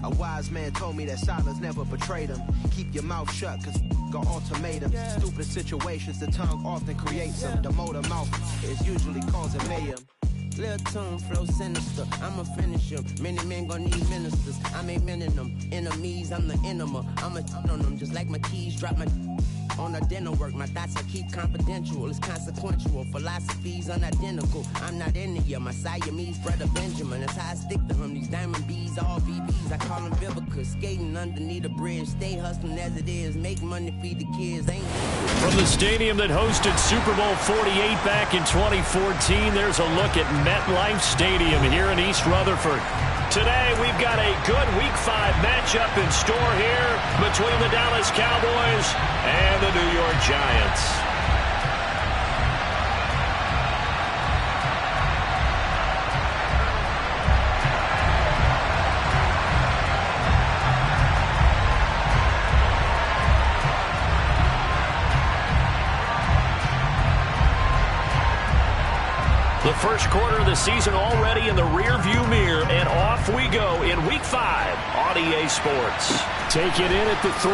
A wise man told me that silence never betrayed him. Keep your mouth shut, cause got ultimatum. Stupid situations, the tongue often creates them. The motor mouth is usually causing mayhem. Lil' tune, flow sinister, I'ma finish him. Many men gon' need ministers, I'm aiming them. Enemies, I'm the enema, I'ma on them. Just like my keys, drop my on the dinner work. My thoughts I keep confidential, it's consequential. Philosophies unidentical, I'm not in it yet. My Siamese brother Benjamin, that's how I stick to him. These diamond B's, all BBs, I call them Vivica. Skating underneath a bridge, stay hustling as it is. Make money, feed the kids, ain't From the stadium that hosted Super Bowl 48 back in 2014, there's a look at MetLife Stadium here in East Rutherford. Today, we've got a good Week 5 matchup in store here between the Dallas Cowboys and the New York Giants. The first quarter of the season already in the rearview mirror, and off we go in Week 5 on EA Sports. Take it in at the 3.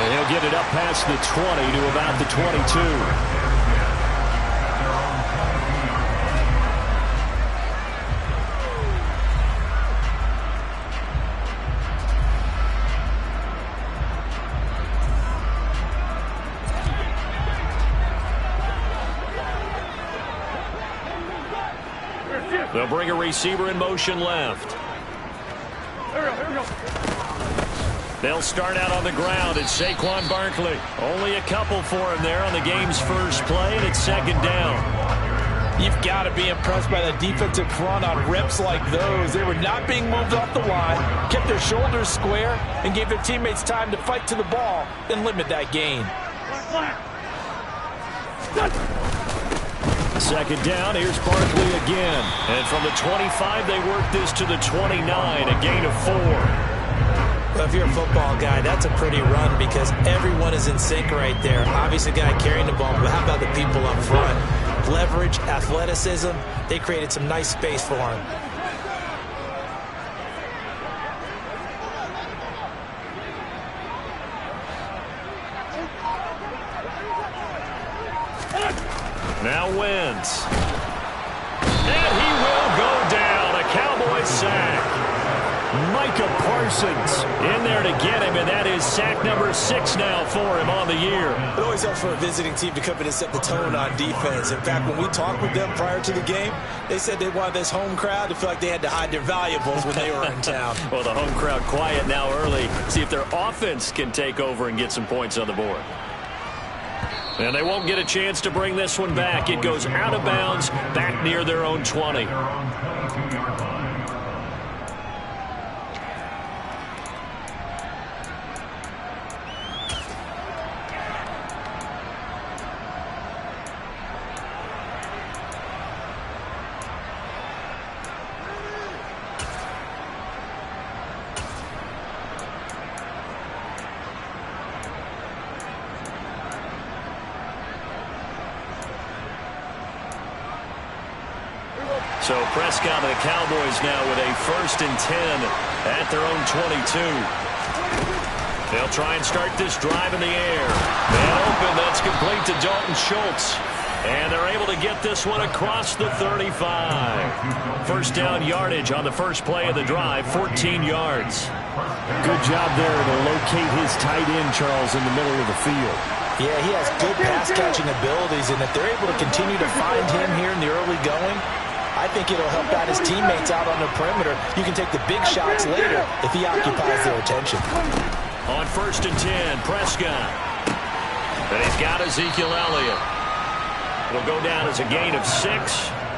And he'll get it up past the 20 to about the 22. They'll bring a receiver in motion left. They'll start out on the ground. It's Saquon Barkley. Only a couple for him there on the game's first play, and it's second down. You've got to be impressed by the defensive front on reps like those. They were not being moved off the line, kept their shoulders square, and gave their teammates time to fight to the ball and limit that gain. Second down, here's Barkley again. And from the 25, they work this to the 29, a gain of 4. Well, if you're a football guy, that's a pretty run because everyone is in sync right there. Obviously, the guy carrying the ball, but how about the people up front? Leverage, athleticism, they created some nice space for him. Now Wentz. And he will go down. A Cowboys sack. Micah Parsons in there to get him, and that is sack number 6 now for him on the year. It always helps for a visiting team to come in and set the tone on defense. In fact, when we talked with them prior to the game, they said they wanted this home crowd to feel like they had to hide their valuables when they were in town. Well, the home crowd quiet now early. See if their offense can take over and get some points on the board. And they won't get a chance to bring this one back. It goes out of bounds back near their own 20. So Prescott and the Cowboys now with a 1st and 10 at their own 22. They'll try and start this drive in the air. And open, that's complete to Dalton Schultz. And they're able to get this one across the 35. First down yardage on the first play of the drive, 14 yards. Good job there to locate his tight end, Charles, in the middle of the field. Yeah, he has good pass-catching abilities, and if they're able to continue to find him here in the early going, I think it'll help out his teammates out on the perimeter. You can take the big shots later if he occupies their attention. On 1st and 10, Prescott. And he's got Ezekiel Elliott. It'll go down as a gain of 6,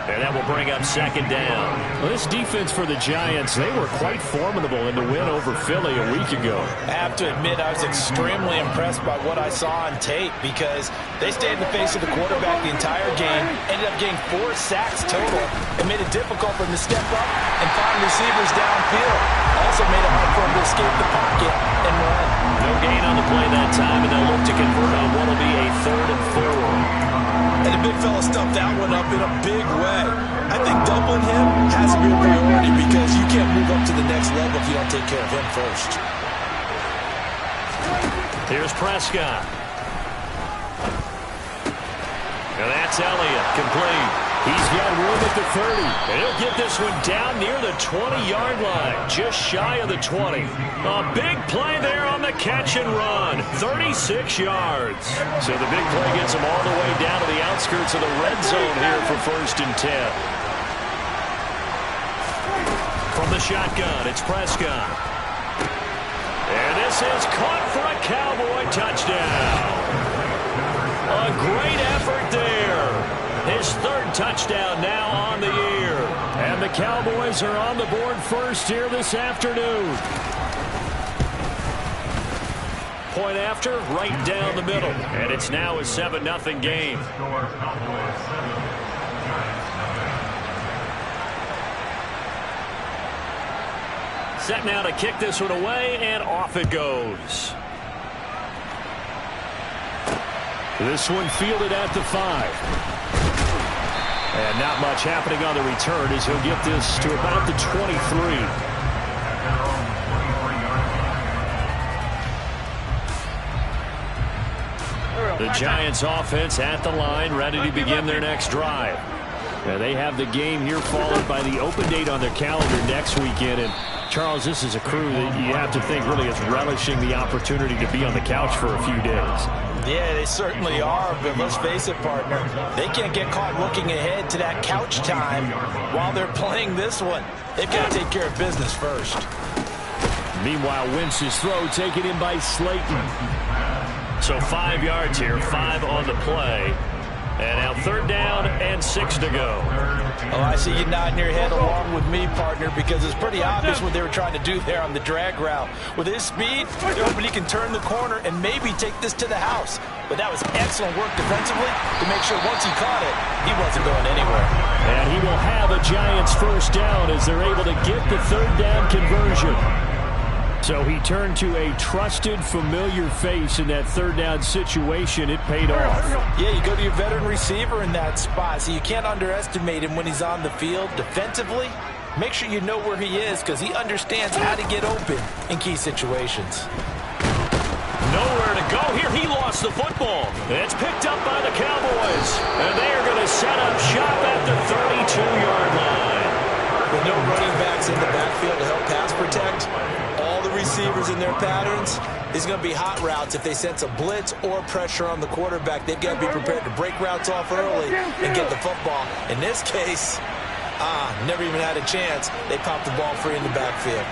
and that will bring up second down. Well, this defense for the Giants, they were quite formidable in the win over Philly a week ago. I have to admit, I was extremely impressed by what I saw on tape because they stayed in the face of the quarterback the entire game, ended up getting 4 sacks total, and made it difficult for him to step up and find receivers downfield. Also made it hard for him to escape the pocket and run. No gain on the play that time, and they'll look to convert on what will be a 3rd and 4. And the big fella stuffed that one up in a big way. I think doubling him has to be a priority because you can't them first. Here's Prescott. And that's Elliott, complete. He's got room at the 30. And he'll get this one down near the 20-yard line, just shy of the 20. A big play there on the catch and run, 36 yards. So the big play gets him all the way down to the outskirts of the red zone here for 1st and 10. From the shotgun, it's Prescott. And this is caught for a Cowboy touchdown. A great effort there. His 3rd touchdown now on the year. And the Cowboys are on the board first here this afternoon. Point after, right down the middle. And it's now a 7-0 game. Set now to kick this one away, and off it goes. This one fielded at the 5. And not much happening on the return as he'll get this to about the 23. The Giants offense at the line, ready to begin their next drive. Now they have the game here followed by the open date on their calendar next weekend. And Charles, this is a crew that you have to think really is relishing the opportunity to be on the couch for a few days. Yeah, they certainly are, but let's face it, partner. They can't get caught looking ahead to that couch time while they're playing this one. They've got to take care of business first. Meanwhile, Wentz's throw taken in by Slayton. So 5 yards here, 5 on the play. And now 3rd down and 6 to go. Oh, I see you nodding your head along with me, partner, because it's pretty obvious what they were trying to do there on the drag route. With his speed, they're hoping he can turn the corner and maybe take this to the house. But that was excellent work defensively to make sure once he caught it, he wasn't going anywhere. And he will have a Giants 1st down as they're able to get the 3rd down conversion. So he turned to a trusted, familiar face in that 3rd down situation. It paid off. Yeah, you go to your veteran receiver in that spot, so you can't underestimate him when he's on the field. Defensively, make sure you know where he is because he understands how to get open in key situations. Nowhere to go here. He lost the football. It's picked up by the Cowboys. And they are going to set up shop at the 32-yard line. With no running backs in the backfield to help pass protect, all the receivers in their patterns, these are going to be hot routes. If they sense a blitz or pressure on the quarterback, they've got to be prepared to break routes off early and get the football. In this case, never even had a chance. They popped the ball free in the backfield.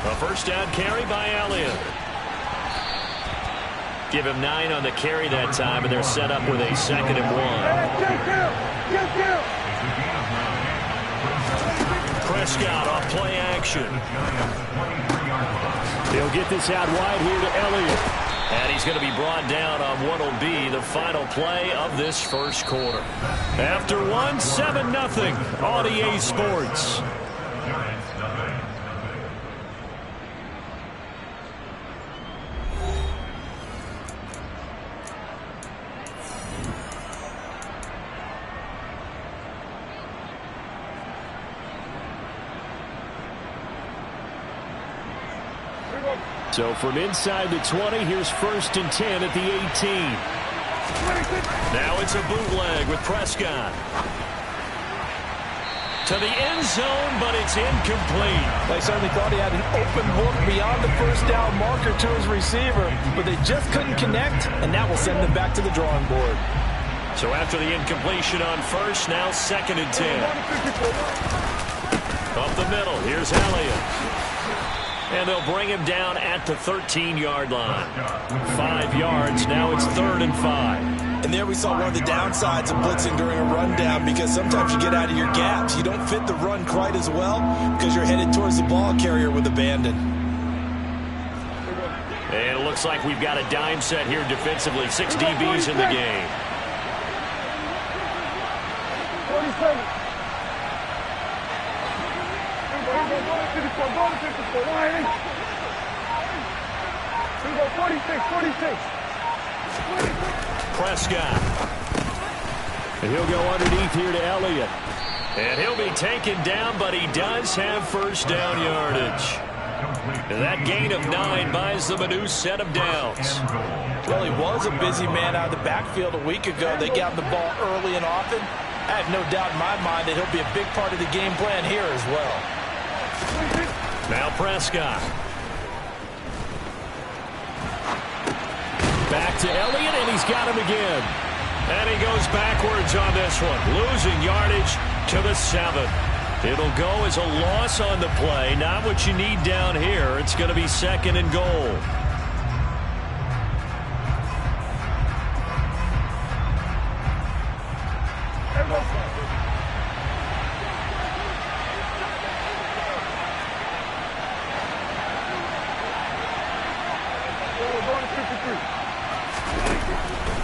A 1st down carry by Elliott. Give him 9 on the carry that time, and they're set up with a 2nd and 1. Prescott off play action. He'll get this out wide here to Elliott. And he's going to be brought down on what will be the final play of this 1st quarter. After 1, 7-0 on EA Sports. So from inside the 20, here's 1st and 10 at the 18. Now it's a bootleg with Prescott. To the end zone, but it's incomplete. They certainly thought he had an open look beyond the 1st down marker to his receiver, but they just couldn't connect, and that will send them back to the drawing board. So after the incompletion on 1st, now 2nd and 10. Up the middle, here's Elliott. And they'll bring him down at the 13-yard line. 5 yards, now it's 3rd and 5. And there we saw one of the downsides of blitzing during a rundown, because sometimes you get out of your gaps. You don't fit the run quite as well because you're headed towards the ball carrier with abandon. And it looks like we've got a dime set here defensively. 6 DBs in the game. Prescott. And he'll go underneath here to Elliott. And he'll be taken down, but he does have first down yardage. And that gain of 9 buys them a new set of downs. Well, he was a busy man out of the backfield a week ago. They got him the ball early and often. I have no doubt in my mind that he'll be a big part of the game plan here as well. Now Prescott. Back to Elliott, and he's got him again. And he goes backwards on this one, losing yardage to the 7. It'll go as a loss on the play. Not what you need down here. It's going to be 2nd and goal.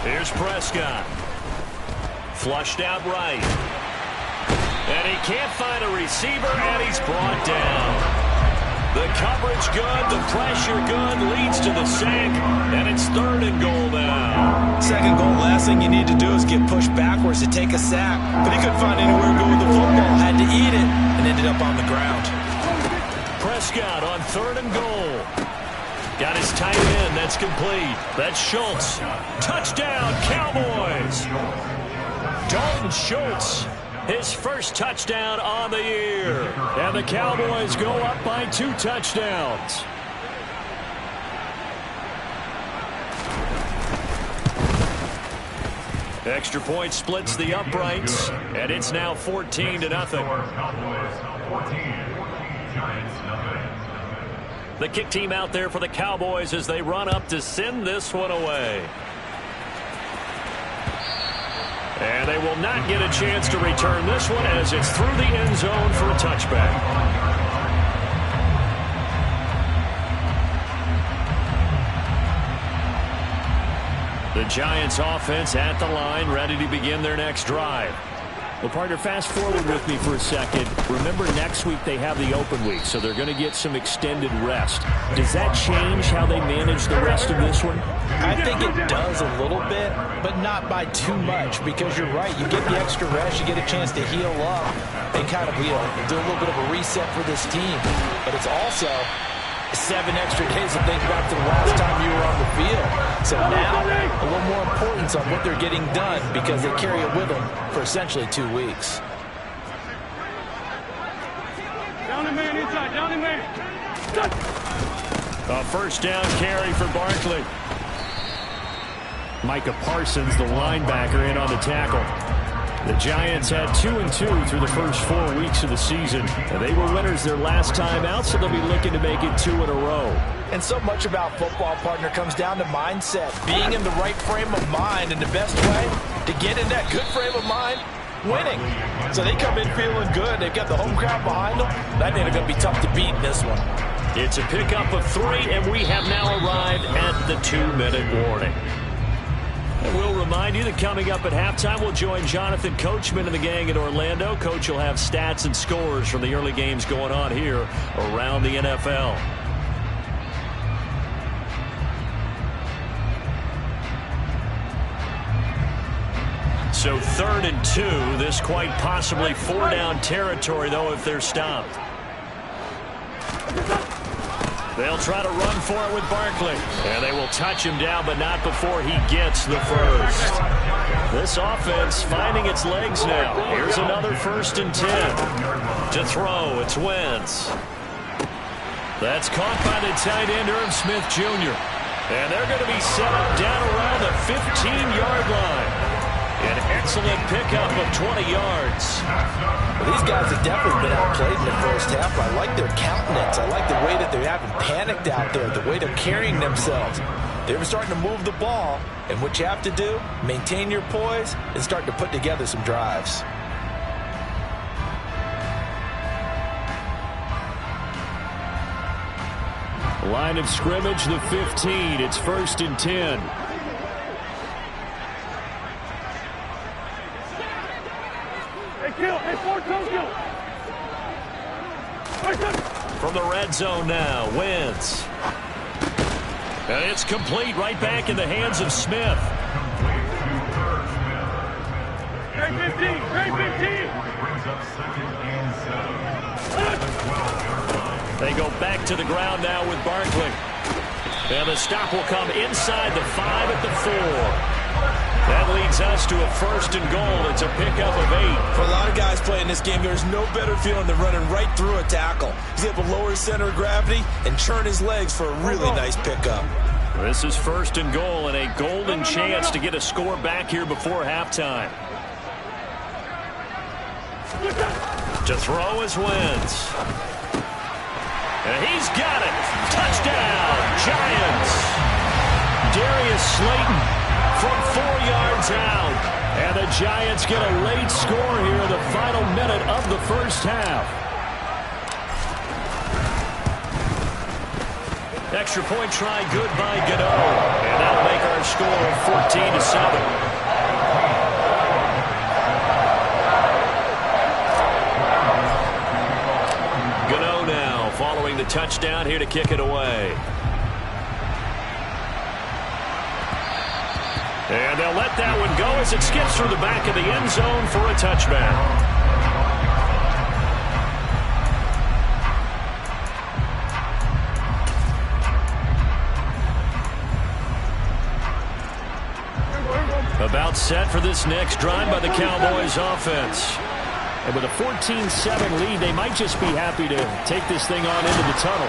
Here's Prescott. Flushed out right. And he can't find a receiver, and he's brought down. The coverage good, the pressure good, leads to the sack, and it's 3rd and goal now. 2nd goal, last thing you need to do is get pushed backwards to take a sack. But he couldn't find anywhere to go with the football, had to eat it, and ended up on the ground. Prescott on 3rd and goal. Got his tight end. That's complete. That's Schultz. Touchdown, Cowboys. Dalton Schultz, his first touchdown on the year. And the Cowboys go up by 2 touchdowns. Extra point splits the uprights, and it's now 14-0. The kick team out there for the Cowboys as they run up to send this one away. And they will not get a chance to return this one as it's through the end zone for a touchback. The Giants offense at the line, ready to begin their next drive. Well, partner, fast forward with me for a second. Remember, next week they have the open week, so they're going to get some extended rest. Does that change how they manage the rest of this one? I think it does a little bit, but not by too much, because you're right. You get the extra rest, you get a chance to heal up and kind of do a little bit of a reset for this team. But it's also 7 extra days to think back to the last time you were on the field. So now, a little more importance on what they're getting done because they carry it with them for essentially 2 weeks. Down and man inside, down and man. A first down carry for Barkley. Micah Parsons, the linebacker, in on the tackle. The Giants had 2-2 through the first 4 weeks of the season. And they were winners their last time out, so they'll be looking to make it 2 in a row. And so much about football, partner, comes down to mindset. Being in the right frame of mind, and the best way to get in that good frame of mind, winning. So they come in feeling good. They've got the home crowd behind them. That means it's going to be tough to beat in this one. It's a pickup of 3, and we have now arrived at the 2-minute warning. And we'll remind you that coming up at halftime, we'll join Jonathan Coachman and the gang in Orlando. Coach will have stats and scores from the early games going on here around the NFL. So 3rd and 2. This quite possibly 4-down territory, though, if they're stopped. They'll try to run for it with Barkley. And they will touch him down, but not before he gets the first. This offense finding its legs now. Here's another 1st and 10. To throw, it's Wentz. That's caught by the tight end, Irv Smith Jr. And they're going to be set up down around the 15-yard line. An excellent pickup of 20 yards. Well, these guys have definitely been outplayed in the first half. I like their countenance. I like the way that they haven't panicked out there, the way they're carrying themselves. They're starting to move the ball, and what you have to do, maintain your poise and start to put together some drives. Line of scrimmage, the 15. It's 1st and 10. From the red zone now, Wentz. And it's complete, right back in the hands of Smith. 15. Trade 15. They go back to the ground now with Barkley. And the stop will come inside the 5 at the 4. That leads us to a 1st and goal. It's a pickup of 8. For a lot of guys playing this game, there's no better feeling than running right through a tackle. He's able to lower his center of gravity and churn his legs for a really nice pickup. This is 1st and goal and a golden chance to get a score back here before halftime. To throw is Wentz. And he's got it. Touchdown, Giants. Darius Slayton from 4 yards out. And the Giants get a late score here in the final minute of the first half. Extra point try good by Gano. And that'll make our score 14-7. Gano now following the touchdown here to kick it away. And they'll let that one go as it skips through the back of the end zone for a touchback. About set for this next drive by the Cowboys offense. And with a 14-7 lead, they might just be happy to take this thing on into the tunnel.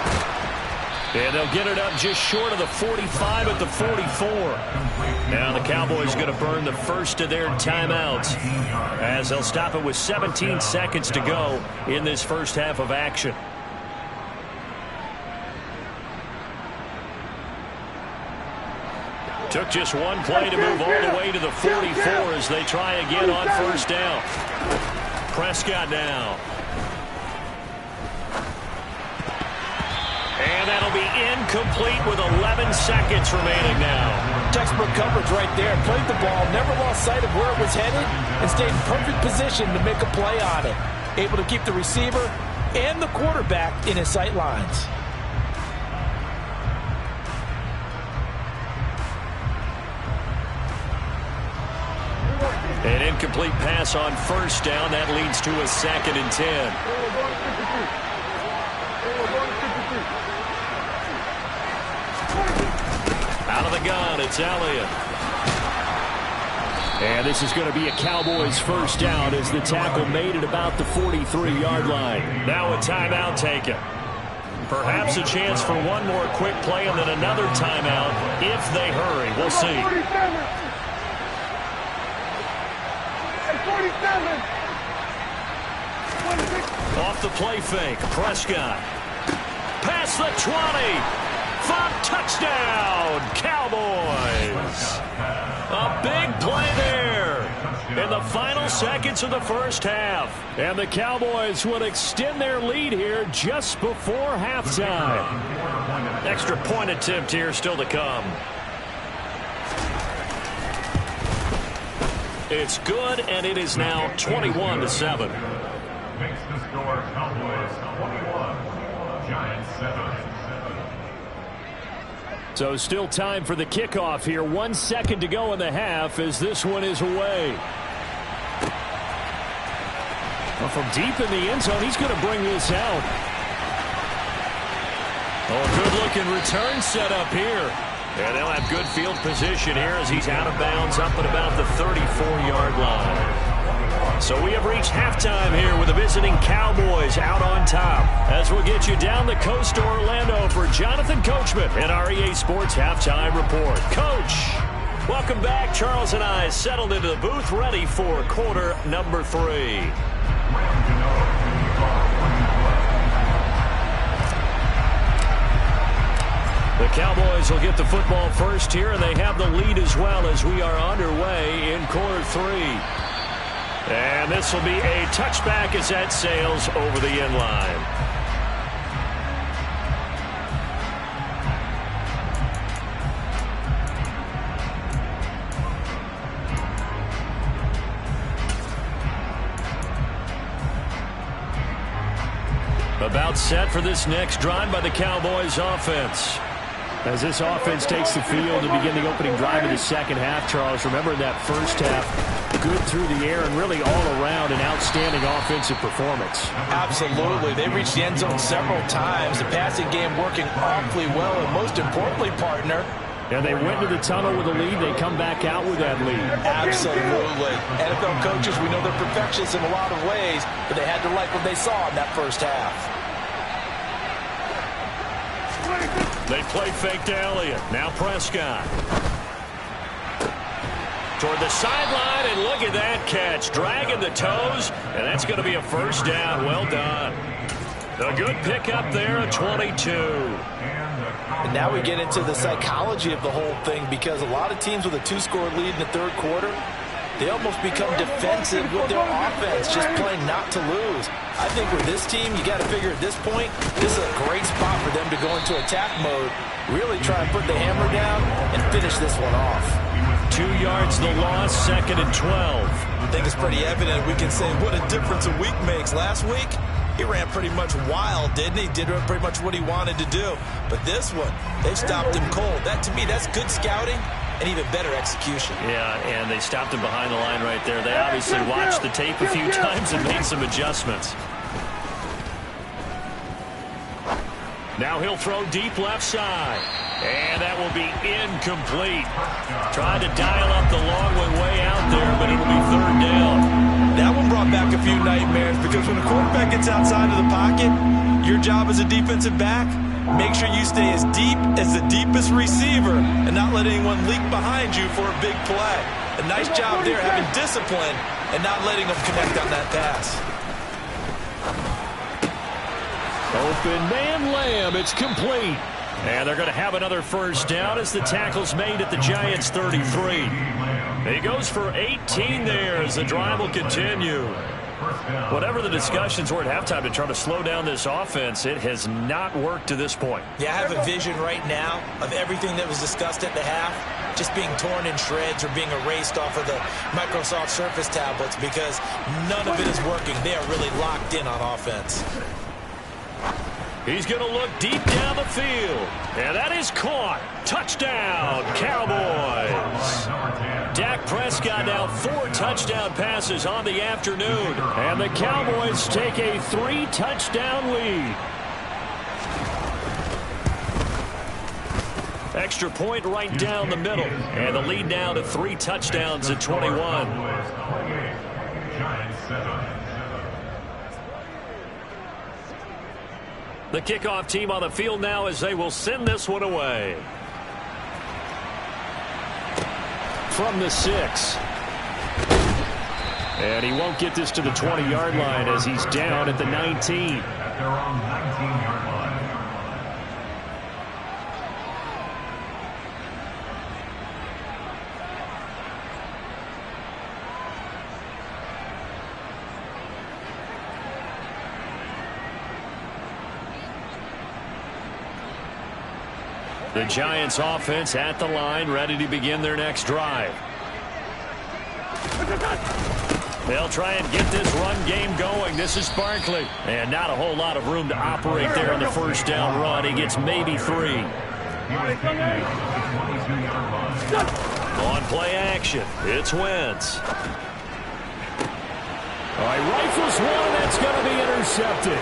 And they'll get it up just short of the 45 at the 44. Now the Cowboys going to burn the first of their timeouts as they'll stop it with 17 seconds to go in this first half of action. Took just one play to move all the way to the 44 as they try again on first down. Prescott now. And that'll be incomplete with 11 seconds remaining now. Textbook coverage right there. Played the ball, never lost sight of where it was headed, and stayed in perfect position to make a play on it. Able to keep the receiver and the quarterback in his sight lines. An incomplete pass on first down. That leads to a 2nd and 10. Out of the gun, it's Elliott. And this is going to be a Cowboys first down as the tackle made it about the 43-yard line. Now a timeout taken. Perhaps a chance for one more quick play and then another timeout if they hurry. We'll see. 47. Off the play fake, Prescott. Past the 20. Touchdown, Cowboys. A big play there in the final seconds of the first half. And the Cowboys will extend their lead here just before halftime. Extra point attempt here still to come. It's good, and it is now 21-7. Makes the score Cowboys 21, Giants 7. So still time for the kickoff here. 1 second to go in the half as this one is away. Well, from deep in the end zone, he's going to bring this out. Oh, good-looking return set up here. And they'll have good field position here as he's out of bounds up at about the 34-yard line. So we have reached halftime here with the visiting Cowboys out on top. As we'll get you down the coast to Orlando for Jonathan Coachman and our EA Sports Halftime Report. Coach, welcome back. Charles and I settled into the booth ready for quarter number 3. The Cowboys will get the football first here, and they have the lead as well as we are underway in quarter 3. And this will be a touchback as that sails over the end line. About set for this next drive by the Cowboys offense. As this offense takes the field to begin the opening drive of the second half, Charles, remember in that first half, good through the air and really all around an outstanding offensive performance. Absolutely. They reached the end zone several times. The passing game working awfully well, and most importantly, partner, and they went to the tunnel with a lead. They come back out with that lead. Absolutely. NFL coaches, we know they're perfectionists in a lot of ways, but they had to like what they saw in that first half. They play fake to Elliott. Now Prescott. Toward the sideline, and look at that catch. Dragging the toes, and that's going to be a first down. Well done. A good pickup there at 22. And now we get into the psychology of the whole thing, because a lot of teams with a 2-score lead in the third quarter, they almost become defensive with their offense, just playing not to lose. I think with this team, you got to figure at this point, this is a great spot for them to go into attack mode, really try and put the hammer down and finish this one off. 2 yards the loss, 2nd and 12. I think it's pretty evident. We can say what a difference a week makes. Last week, he ran pretty much wild, didn't he? Did pretty much what he wanted to do. But this one, they've stopped him cold. That, to me, that's good scouting and even better execution. Yeah, and they stopped him behind the line right there. They obviously watched the tape a few times and made some adjustments. Now he'll throw deep left side. And that will be incomplete. Tried to dial up the long one way out there, but it'll be third down. That one brought back a few nightmares, because when a quarterback gets outside of the pocket, your job as a defensive back, make sure you stay as deep as the deepest receiver and not let anyone leak behind you for a big play. A nice job there having discipline and not letting them connect on that pass. Open man Lamb. It's complete. And they're going to have another first down as the tackle's made at the Giants' 33. He goes for 18 there as the drive will continue. Whatever the discussions were at halftime to try to slow down this offense, it has not worked to this point. Yeah, I have a vision right now of everything that was discussed at the half just being torn in shreds or being erased off of the Microsoft Surface tablets, because none of it is working. They are really locked in on offense. He's going to look deep down the field. And that is caught. Touchdown, Cowboys. Dak Prescott now 4 touchdown passes on the afternoon. And the Cowboys take a 3-touchdown lead. Extra point right down the middle. And the lead now to 3 touchdowns at 21. Giants 7. The kickoff team on the field now as they will send this one away. From the 6. And he won't get this to the 20-yard line as he's down at the 19. At their own 19-yard line. The Giants offense at the line, ready to begin their next drive. They'll try and get this run game going. This is Barkley. And not a whole lot of room to operate there in the first down run. He gets maybe 3. On play action, it's Wentz. All right, rifles one, that's going to be intercepted.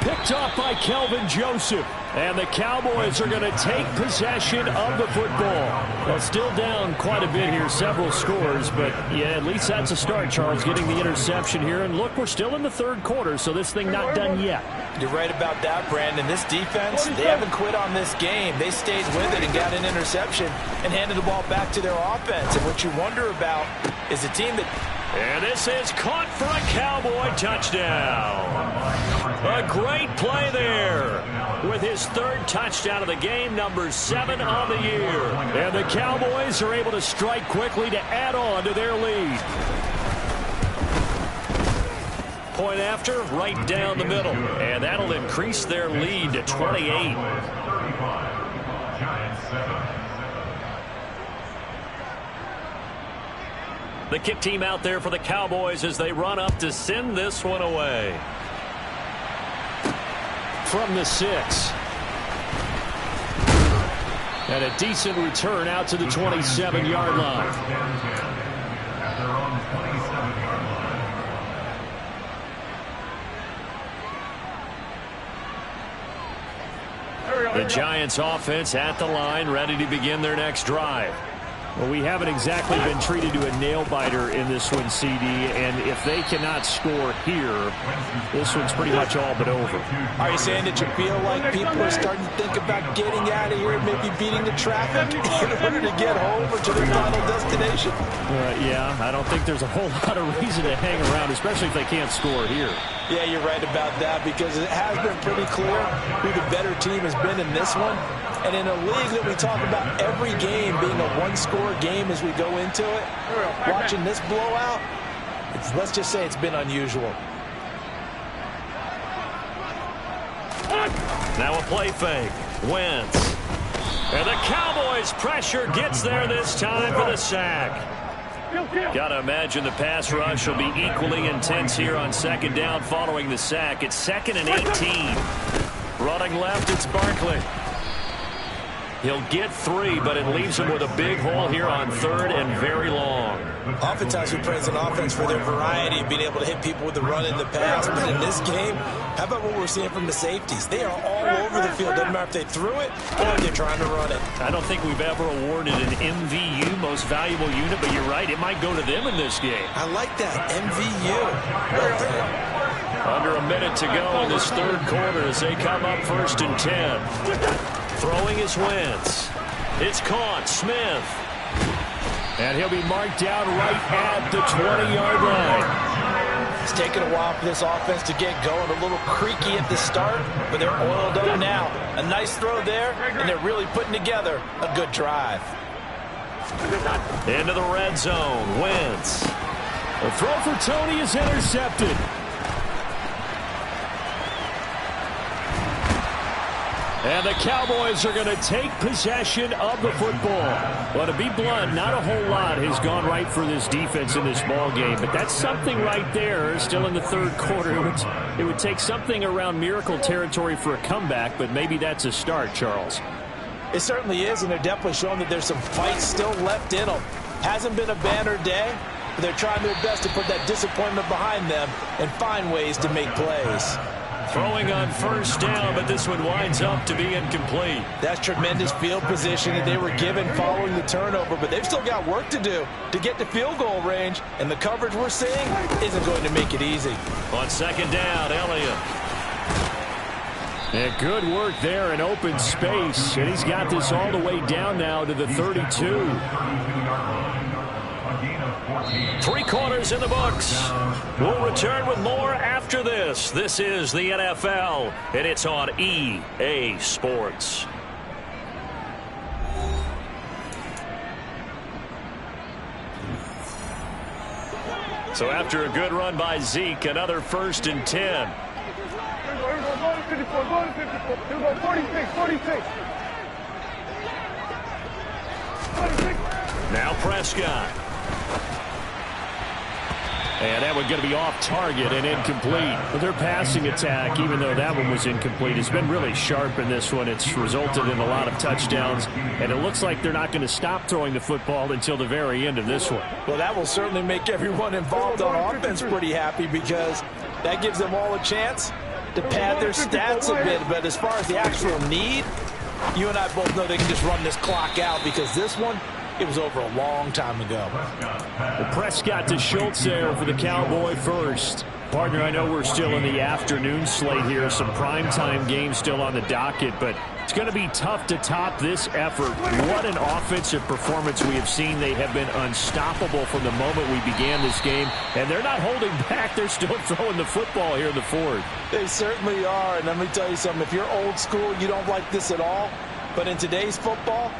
Picked off by Kelvin Joseph. And the Cowboys are going to take possession of the football. Well, still down quite a bit here, several scores, but yeah, at least that's a start, Charles, getting the interception here. And look, we're still in the third quarter, so this thing not done yet. You're right about that, Brandon. This defense, they haven't quit on this game. They stayed with it and got an interception and handed the ball back to their offense. And what you wonder about is a team that... And this is caught for a Cowboy touchdown. A great play there with his 3rd touchdown of the game, number 7 on the year. And the Cowboys are able to strike quickly to add on to their lead. Point after, right down the middle. And that'll increase their lead to 28. 35. Giants 7. The kick team out there for the Cowboys as they run up to send this one away. From the 6. And a decent return out to the 27-yard line. At their own 28. The Giants offense at the line, ready to begin their next drive. Well, we haven't exactly been treated to a nail-biter in this one, CD, and if they cannot score here, this one's pretty much all but over. Are you saying that you feel like people are starting to think about getting out of here and maybe beating the traffic in order to get home or to their final destination? Yeah, I don't think there's a whole lot of reason to hang around, especially if they can't score here. Yeah, you're right about that, because it has been pretty clear who the better team has been in this one. And in a league that we talk about every game being a one-score game as we go into it, watching this blowout, let's just say it's been unusual. Now a play fake. Wentz. And the Cowboys' pressure gets there this time for the sack. Got to imagine the pass rush will be equally intense here on second down following the sack. It's 2nd and 18. Running left, it's Barkley. He'll get 3, but it leaves him with a big hole here on 3rd and very long. Oftentimes we praise an offense for their variety, being able to hit people with the run and the pass. But in this game, how about what we're seeing from the safeties? They are all over the field. Doesn't matter if they threw it or if they're trying to run it. I don't think we've ever awarded an MVU, most valuable unit, but you're right, it might go to them in this game. I like that, MVU. Well done. Under a minute to go in this 3rd quarter as they come up 1st and 10. Throwing is Wentz. It's caught. Smith. And he'll be marked down right at the 20-yard line. It's taken a while for this offense to get going. A little creaky at the start, but they're oiled up now. A nice throw there, and they're really putting together a good drive. Into the red zone. Wentz. The throw for Tony is intercepted. And the Cowboys are going to take possession of the football. Well, to be blunt, not a whole lot has gone right for this defense in this ball game, but that's something right there. Still in the 3rd quarter, it would take something around miracle territory for a comeback, but maybe that's a start, Charles. It certainly is, and they're definitely showing that there's some fight still left in them. Hasn't been a banner day, but they're trying their best to put that disappointment behind them and find ways to make plays. Throwing on 1st down, but this one winds up to be incomplete. That's tremendous field position that they were given following the turnover, but they've still got work to do to get to field goal range, and the coverage we're seeing isn't going to make it easy. On 2nd down, Elliott. And good work there in open space, and he's got this all the way down now to the 32. 3 quarters in the books. We'll return with more after this. This is the NFL, and it's on EA Sports. So after a good run by Zeke, another 1st and 10. Now Prescott. And that one going to be off target and incomplete. But their passing attack, even though that one was incomplete, has been really sharp in this one. It's resulted in a lot of touchdowns, and it looks like they're not going to stop throwing the football until the very end of this one. Well, that will certainly make everyone involved on offense pretty happy, because that gives them all a chance to pad their stats a bit. But as far as the actual need, you and I both know they can just run this clock out, because this one, it was over a long time ago. Well, Prescott to Schultz there for the Cowboy first. Partner, I know we're still in the afternoon slate here. Some primetime games still on the docket, but it's going to be tough to top this effort. What an offensive performance we have seen. They have been unstoppable from the moment we began this game, and they're not holding back. They're still throwing the football here in the 4th. They certainly are, and let me tell you something. If you're old school, you don't like this at all. But in today's football,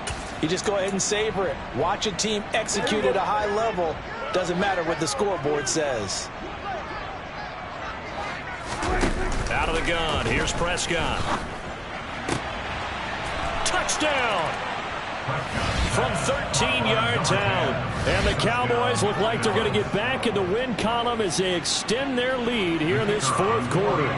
you just go ahead and savor it. Watch a team execute at a high level. Doesn't matter what the scoreboard says. Out of the gun. Here's Prescott. Touchdown! From 13 yards out. And the Cowboys look like they're going to get back in the win column as they extend their lead here in this 4th quarter.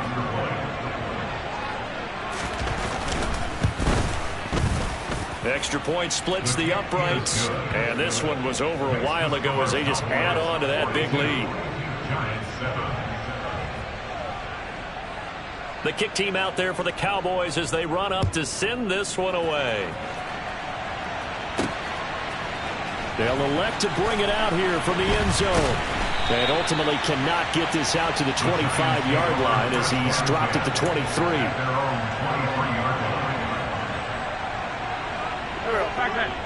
Extra point splits the uprights, and this one was over a while ago as they just add on to that big lead. The kick team out there for the Cowboys as they run up to send this one away. They'll elect to bring it out here from the end zone. And ultimately cannot get this out to the 25-yard line as he's dropped at the 23.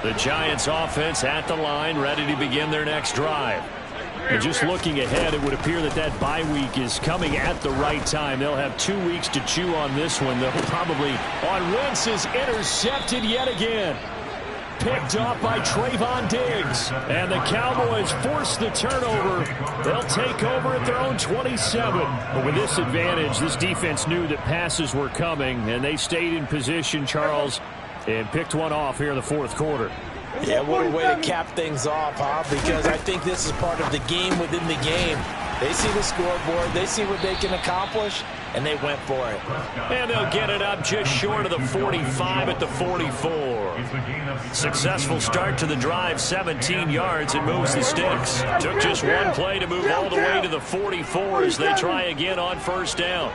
The Giants offense at the line, ready to begin their next drive. And just looking ahead, it would appear that that bye week is coming at the right time. They'll have 2 weeks to chew on this one. They'll probably on Wentz is intercepted yet again. Picked off by Trayvon Diggs. And the Cowboys force the turnover. They'll take over at their own 27. But with this advantage, this defense knew that passes were coming, and they stayed in position, Charles, and picked one off here in the fourth quarter. Yeah, what a way to cap things off, huh? Because I think this is part of the game within the game. They see the scoreboard, they see what they can accomplish, and they went for it. And they'll get it up just short of the 45 at the 44. Successful start to the drive, 17 yards, and moves the sticks. Took just one play to move all the way to the 44 as they try again on first down.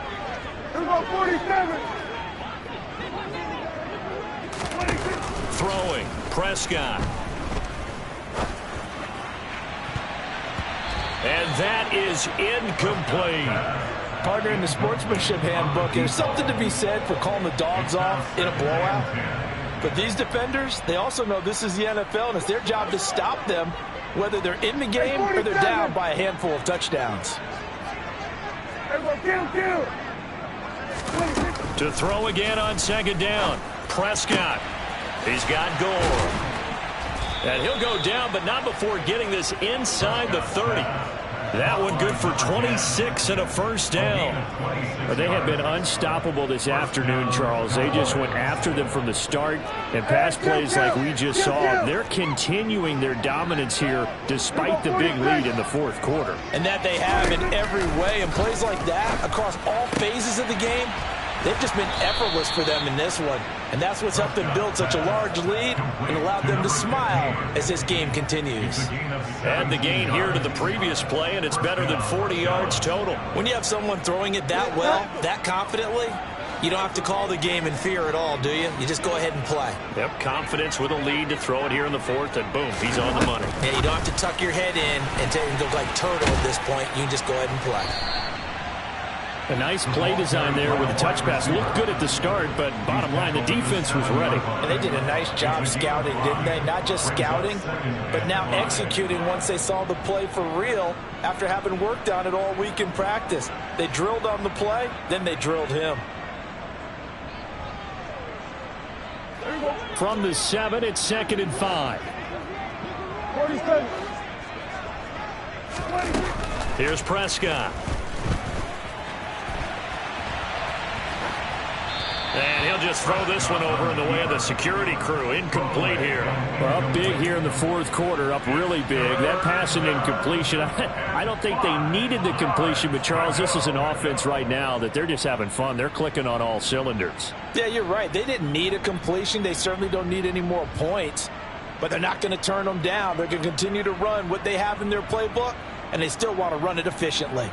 Throwing, Prescott. And that is incomplete. Partner, in the sportsmanship handbook, there's something to be said for calling the dogs off in a blowout. But these defenders, they also know this is the NFL, and it's their job to stop them, whether they're in the game or they're down by a handful of touchdowns. To throw again on second down, Prescott. He's got Gore. And he'll go down, but not before getting this inside the 30. That one good for 26 and a first down. They have been unstoppable this afternoon, Charles. They just went after them from the start, and pass plays like we just saw, they're continuing their dominance here despite the big lead in the fourth quarter. And that they have in every way, and plays like that across all phases of the game, they've just been effortless for them in this one. And that's what's helped them build such a large lead and allowed them to smile as this game continues. Add the gain here to the previous play, and it's better than 40 yards total. When you have someone throwing it that well, that confidently, you don't have to call the game in fear at all, do you? You just go ahead and play. Yep, confidence with a lead to throw it here in the fourth, and boom, he's on the money. Yeah, you don't have to tuck your head in and go like turtle at this point. You can just go ahead and play. A nice play design there with the touch pass. Looked good at the start, but bottom line, the defense was ready. And they did a nice job scouting, didn't they? Not just scouting, but now executing once they saw the play for real after having worked on it all week in practice. They drilled on the play, then they drilled him. From the 7, it's 2nd and 5. Here's Prescott. And he'll just throw this one over in the way of the security crew. Incomplete here. Well, up big here in the fourth quarter, up really big. That pass and incompletion, I don't think they needed the completion, but Charles, this is an offense right now that they're just having fun. They're clicking on all cylinders. Yeah, you're right. They didn't need a completion. They certainly don't need any more points, but they're not going to turn them down. They're going to continue to run what they have in their playbook, and they still want to run it efficiently.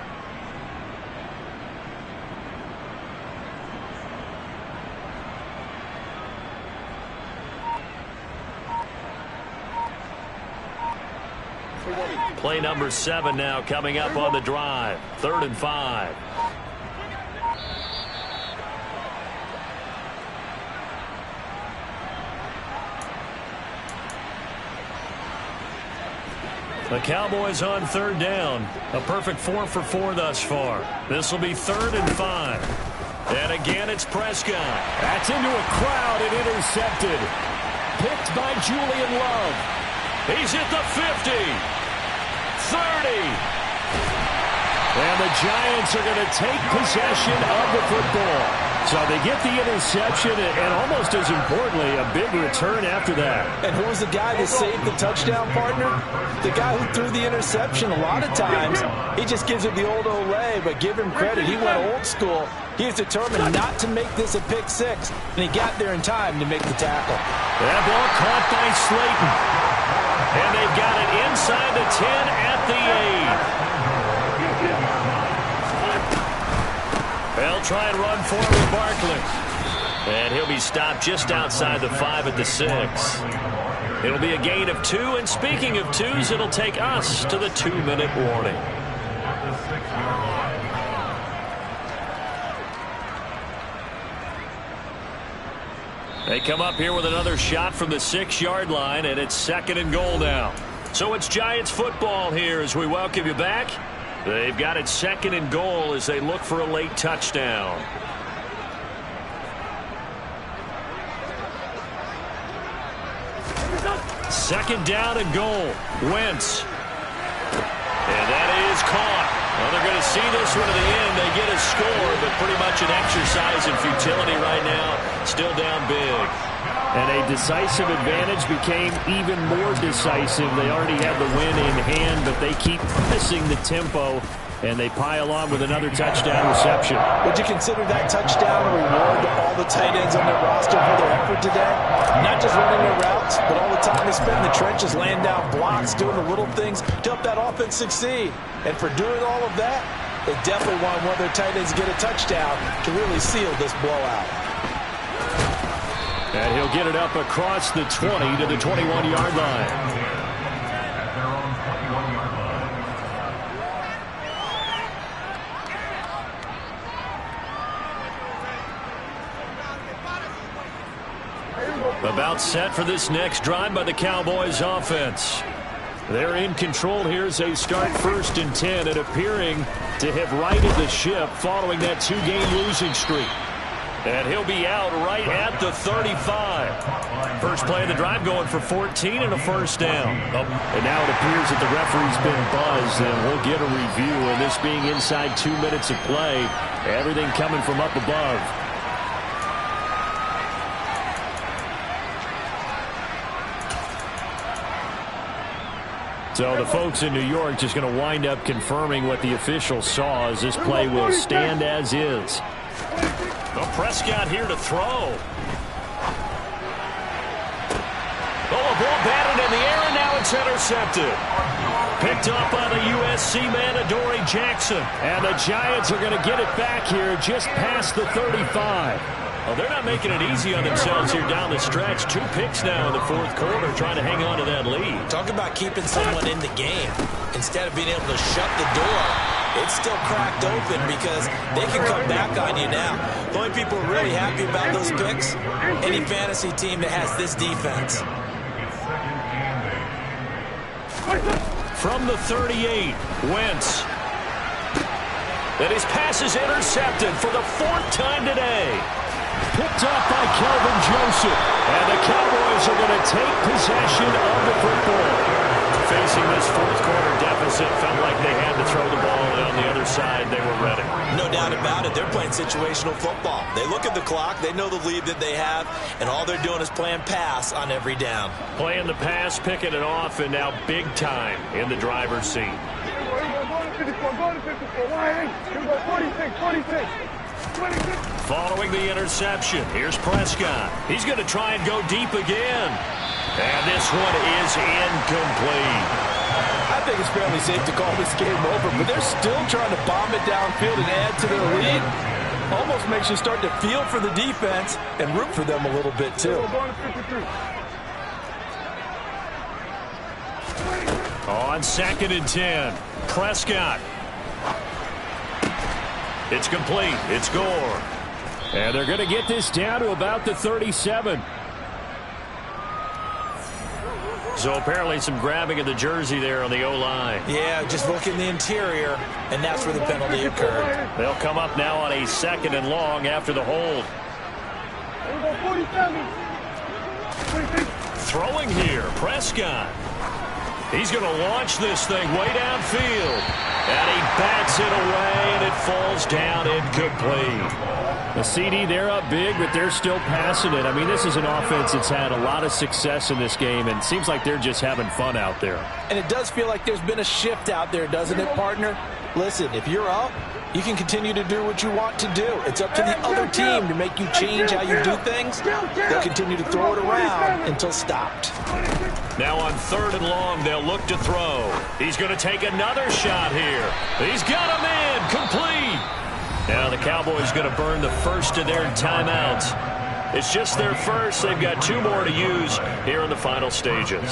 Play number 7 now coming up on the drive. 3rd and 5. The Cowboys on 3rd down. A perfect 4 for 4 thus far. This will be 3rd and 5. And again, it's Prescott. That's into a crowd and intercepted. Picked by Julian Love. He's at the 50. 30. And the Giants are going to take possession of the football. So they get the interception and almost as importantly, a big return after that. And who was the guy that saved the touchdown, partner? The guy who threw the interception. A lot of times, he just gives it the old Olay, but give him credit. He went old school. He was determined not to make this a pick six, and he got there in time to make the tackle. That ball caught by Slayton. And they've got it inside the 10 at the 8. They'll They'll try and run for it with Barkley. And he'll be stopped just outside the 5 at the 6. It'll be a gain of 2, and speaking of 2s, it'll take us to the 2-minute warning. They come up here with another shot from the 6-yard line, and it's 2nd and goal now. So it's Giants football here as we welcome you back. They've got it 2nd and goal as they look for a late touchdown. Second down and goal. Wentz. And that is caught. Well, they're going to see this one to the end. They get a score, but pretty much an exercise in futility right now. Still down big. And a decisive advantage became even more decisive. They already had the win in hand, but they keep pressing the tempo, and they pile on with another touchdown reception. Would you consider that touchdown a reward to all the tight ends on their roster for their effort today? Not just running their routes, but all the time they spent in the trenches laying down blocks, doing the little things to help that offense succeed. And for doing all of that, they definitely want one of their tight ends to get a touchdown to really seal this blowout. And he'll get it up across the 20 to the 21-yard line. At their own 21-yard line. About set for this next drive by the Cowboys offense. They're in control here as they start 1st and 10 and appearing to have righted the ship following that 2-game losing streak. And he'll be out right at the 35. First play of the drive going for 14 and a first down. And now it appears that the referee's been buzzed, and we'll get a review. And this being inside 2 minutes of play, everything coming from up above. So the folks in New York just going to wind up confirming what the officials saw as this play will stand as is. Well, Prescott here to throw. Oh, a ball batted in the air, and now it's intercepted. Picked up by the USC man, Adoree Jackson. And the Giants are going to get it back here just past the 35. Well, they're not making it easy on themselves here down the stretch. 2 picks now in the 4th quarter, trying to hang on to that lead. Talk about keeping someone in the game. Instead of being able to shut the door, it's still cracked open because they can come back on you now. The only people who are really happy about those picks, any fantasy team that has this defense. From the 38, Wentz. And his pass is intercepted for the 4th time today. Picked up by Kelvin Joseph. And the Cowboys are going to take possession of the football. Facing this 4th quarter deficit, felt like they had to throw the ball, and on the other side, they were ready. No doubt about it. They're playing situational football. They look at the clock, they know the lead that they have, and all they're doing is playing pass on every down. Playing the pass, picking it off, and now big time in the driver's seat. Following the interception, here's Prescott. He's going to try and go deep again. And this one is incomplete. I think it's fairly safe to call this game over, but they're still trying to bomb it downfield and add to their lead. Almost makes you start to feel for the defense and root for them a little bit, too. On 2nd and 10, Prescott. It's complete. It's Gore. And they're going to get this down to about the 37. So apparently some grabbing of the jersey there on the O-line. Yeah, just look in the interior, and that's where the penalty occurred. They'll come up now on a 2nd and long after the hold. Throwing here, Prescott. He's going to launch this thing way downfield. And he bats it away, and it falls down incomplete. The CD, they're up big, but they're still passing it. I mean, this is an offense that's had a lot of success in this game, and it seems like they're just having fun out there. And it does feel like there's been a shift out there, doesn't it, partner? Listen, if you're up, you can continue to do what you want to do. It's up to the other team to make you change how you do things. They'll continue to throw it around until stopped. Now on 3rd and long, they'll look to throw. He's going to take another shot here. He's got him in, complete. Now the Cowboys going to burn the first of their timeouts. It's just their first. They've got 2 more to use here in the final stages.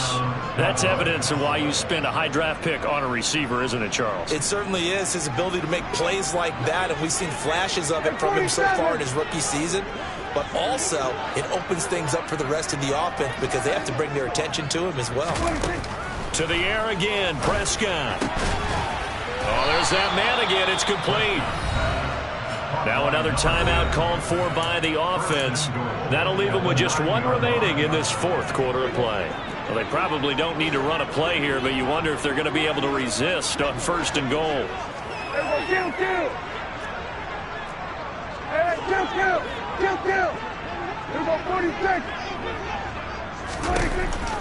That's evidence of why you spend a high draft pick on a receiver, isn't it, Charles? It certainly is. His ability to make plays like that, and we've seen flashes of it from him so far in his rookie season. But also, it opens things up for the rest of the offense because they have to bring their attention to him as well. To the air again, Prescott. Oh, there's that man again. It's complete. Now another timeout called for by the offense. That'll leave them with just 1 remaining in this 4th quarter of play. Well, they probably don't need to run a play here, but you wonder if they're going to be able to resist on 1st and goal. Kill. Hey, kill. There's about 40 seconds.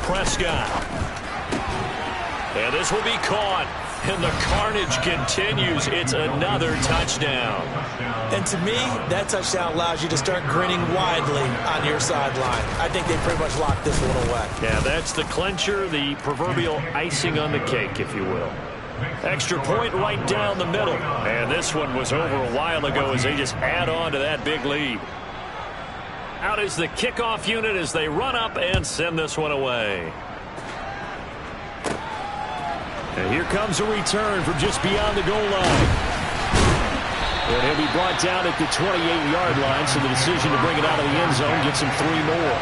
Prescott. And this will be caught. And the carnage continues. It's another touchdown. And to me, that touchdown allows you to start grinning widely on your sideline. I think they pretty much locked this one away. Yeah, that's the clincher, the proverbial icing on the cake, if you will. Extra point right down the middle. And this one was over a while ago as they just add on to that big lead. Out is the kickoff unit as they run up and send this one away. And here comes a return from just beyond the goal line. And he'll be brought down at the 28-yard line, so the decision to bring it out of the end zone gets him 3 more.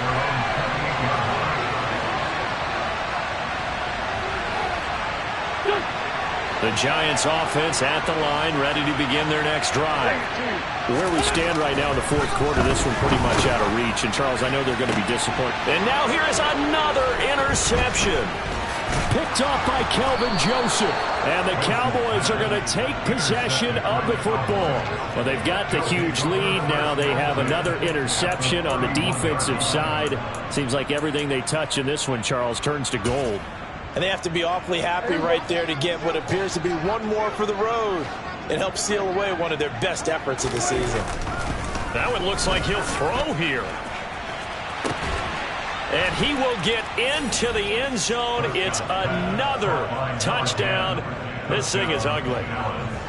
The Giants offense at the line, ready to begin their next drive. Where we stand right now in the 4th quarter, this one pretty much out of reach. And, Charles, I know they're going to be disappointed. And now here is another interception. Picked off by Kelvin Joseph. And the Cowboys are going to take possession of the football. Well, they've got the huge lead. Now they have another interception on the defensive side. Seems like everything they touch in this one, Charles, turns to gold. And they have to be awfully happy right there to get what appears to be 1 more for the road. It helps seal away one of their best efforts of the season. That one looks like he'll throw here. And he will get into the end zone. It's another touchdown. This thing is ugly.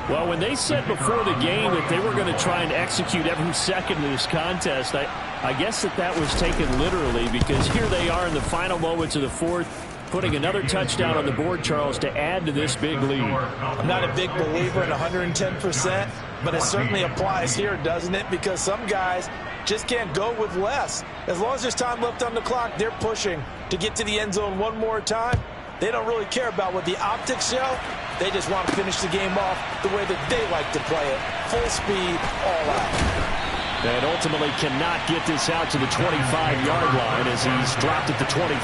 Well, when they said before the game that they were going to try and execute every second of this contest, I guess that was taken literally, because here they are in the final moments of the 4th, putting another touchdown on the board, Charles, to add to this big lead. I'm not a big believer in 110%, but it certainly applies here, doesn't it? Because some guys just can't go with less. As long as there's time left on the clock, they're pushing to get to the end zone 1 more time. They don't really care about what the optics show. They just want to finish the game off the way that they like to play it. Full speed, all out. And ultimately cannot get this out to the 25-yard line as he's dropped at the 23.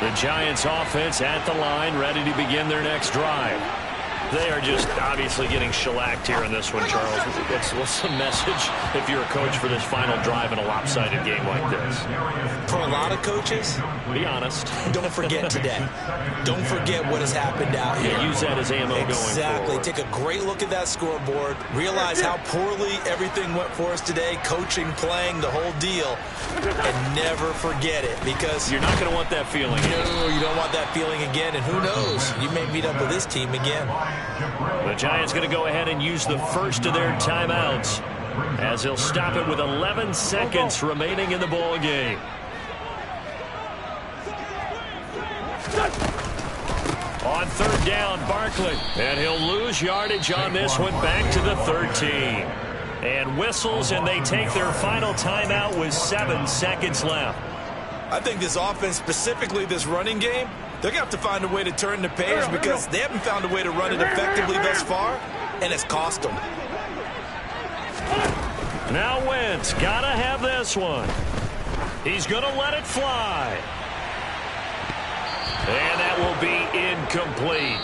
The Giants offense at the line, ready to begin their next drive. They are just obviously getting shellacked here in this one, Charles. What's the message if you're a coach for this final drive in a lopsided game like this? For a lot of coaches, be honest. Don't forget today. Don't forget what has happened out here. Yeah, use that as ammo going forward. Exactly. Take a great look at that scoreboard. Realize how poorly everything went for us today. Coaching, playing, the whole deal. And never forget it, because you're not going to want that feeling again. No, you don't want that feeling again. And who knows? You may meet up with this team again. The Giants going to go ahead and use the first of their timeouts as he'll stop it with 11 seconds remaining in the ball game. On 3rd down, Barkley. And he'll lose yardage on this one, back to the 13. And whistles, and they take their final timeout with 7 seconds left. I think this offense, specifically this running game, they're going to have to find a way to turn the page, because they haven't found a way to run it effectively thus far, and it's cost them. Now Wentz, got to have this one. He's going to let it fly. And that will be incomplete.